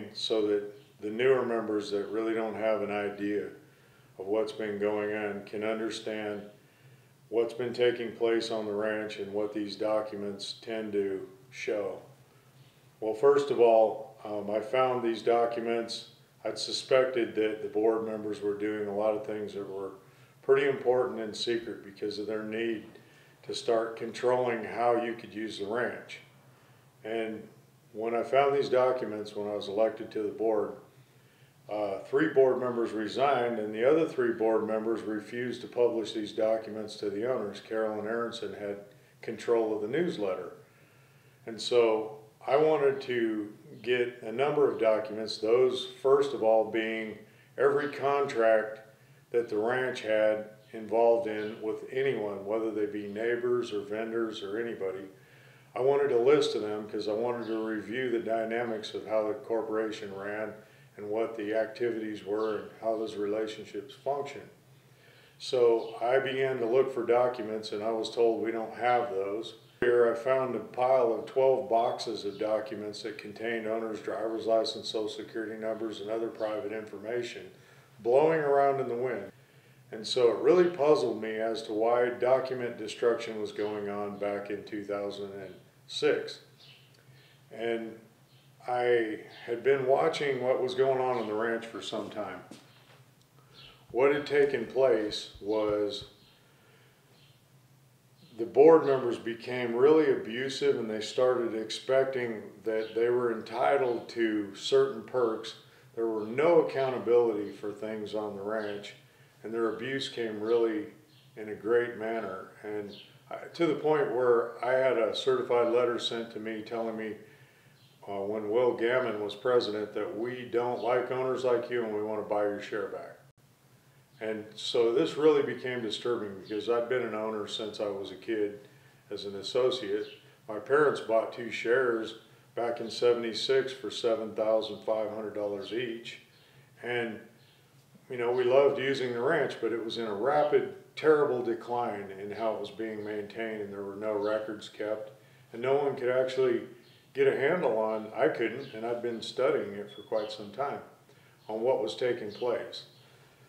explain so that the newer members that really don't have an idea of what's been going on can understand what's been taking place on the ranch and what these documents tend to show. Well, first of all, I found these documents. I'd suspected that the board members were doing a lot of things that were pretty important and secret because of their need to start controlling how you could use the ranch. And when I found these documents, when I was elected to the board, 3 board members resigned, and the other 3 board members refused to publish these documents to the owners. Carolyn Aronson had control of the newsletter. And so I wanted to get a number of documents, those first of all being every contract that the ranch had involved in with anyone, whether they be neighbors or vendors or anybody. I wanted a list of them because I wanted to review the dynamics of how the corporation ran and what the activities were and how those relationships function. So I began to look for documents, and I was told we don't have those. Here I found a pile of 12 boxes of documents that contained owners' driver's license, social security numbers, and other private information blowing around in the wind. And so it really puzzled me as to why document destruction was going on back in 2006. And I had been watching what was going on the ranch for some time. What had taken place was the board members became really abusive, and they started expecting that they were entitled to certain perks. There were no accountability for things on the ranch, and their abuse came really in a great manner. And to the point where I had a certified letter sent to me telling me when Will Gammon was president that we don't like owners like you and we want to buy your share back. And so this really became disturbing because I'd been an owner since I was a kid as an associate. My parents bought 2 shares back in '76 for $7,500 each. And you know, we loved using the ranch, but it was in a rapid, terrible decline in how it was being maintained, and there were no records kept, and no one could actually get a handle on, I couldn't, and I'd been studying it for quite some time, on what was taking place.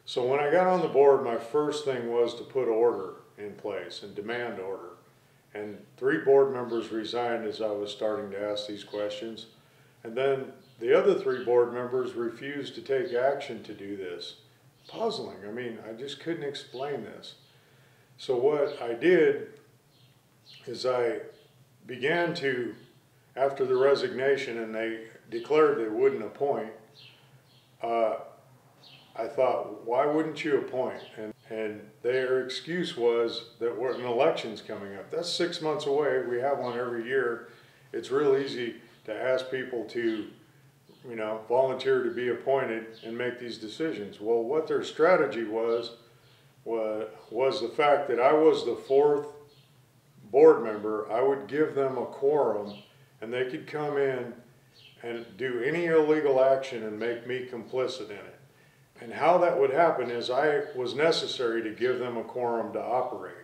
So when I got on the board, my first thing was to put order in place and demand order. And 3 board members resigned as I was starting to ask these questions. And then the other 3 board members refused to take action to do this. Puzzling. I mean, I just couldn't explain this. So what I did is I began to, after the resignation and they declared they wouldn't appoint, I thought, why wouldn't you appoint? And their excuse was that an election's coming up. That's 6 months away. We have one every year. It's real easy to ask people to, you know, volunteer to be appointed and make these decisions. Well, what their strategy was the fact that I was the 4th board member. I would give them a quorum, and they could come in and do any illegal action and make me complicit in it. And how that would happen is I was necessary to give them a quorum to operate.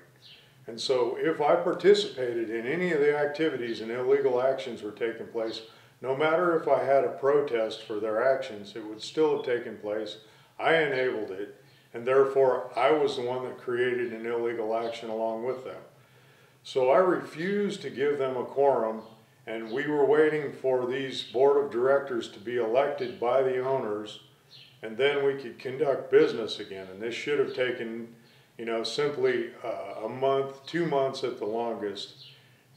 And so if I participated in any of the activities and illegal actions were taking place, no matter if I had a protest for their actions, it would still have taken place. I enabled it, and therefore I was the one that created an illegal action along with them. So I refused to give them a quorum, and we were waiting for these board of directors to be elected by the owners, and then we could conduct business again. And this should have taken, you know, simply a month, 2 months at the longest,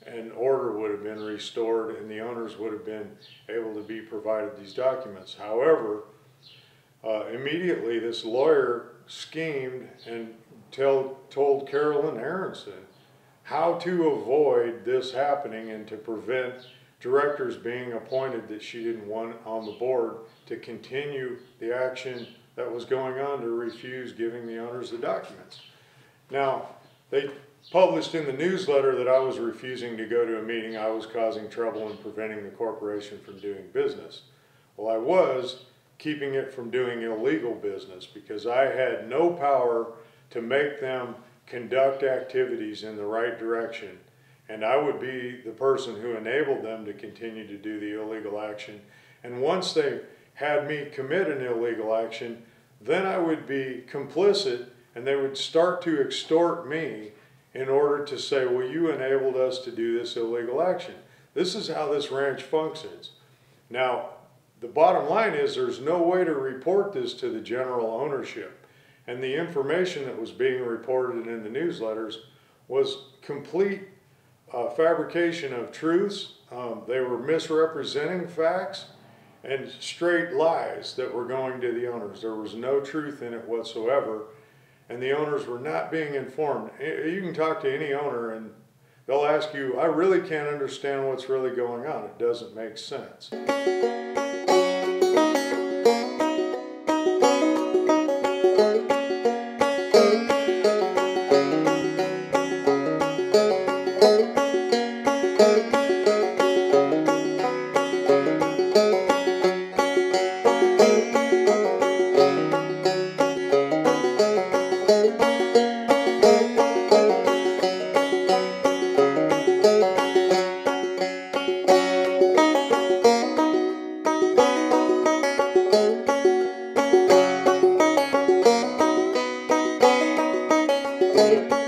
and order would have been restored and the owners would have been able to be provided these documents. However, immediately this lawyer schemed and told Carolyn Aronson how to avoid this happening and to prevent directors being appointed that she didn't want on the board to continue the action that was going on to refuse giving the owners the documents. Now, they published in the newsletter that I was refusing to go to a meeting. I was causing trouble and preventing the corporation from doing business. Well, I was keeping it from doing illegal business because I had no power to make them conduct activities in the right direction. And I would be the person who enabled them to continue to do the illegal action. And once they had me commit an illegal action, then I would be complicit and they would start to extort me in order to say, well, you enabled us to do this illegal action. This is how this ranch functions. Now, the bottom line is there's no way to report this to the general ownership. And the information that was being reported in the newsletters was complete fabrication of truths. They were misrepresenting facts and straight lies that were going to the owners. There was no truth in it whatsoever, and the owners were not being informed. You can talk to any owner and they'll ask you, I really can't understand what's really going on. It doesn't make sense. Thank you.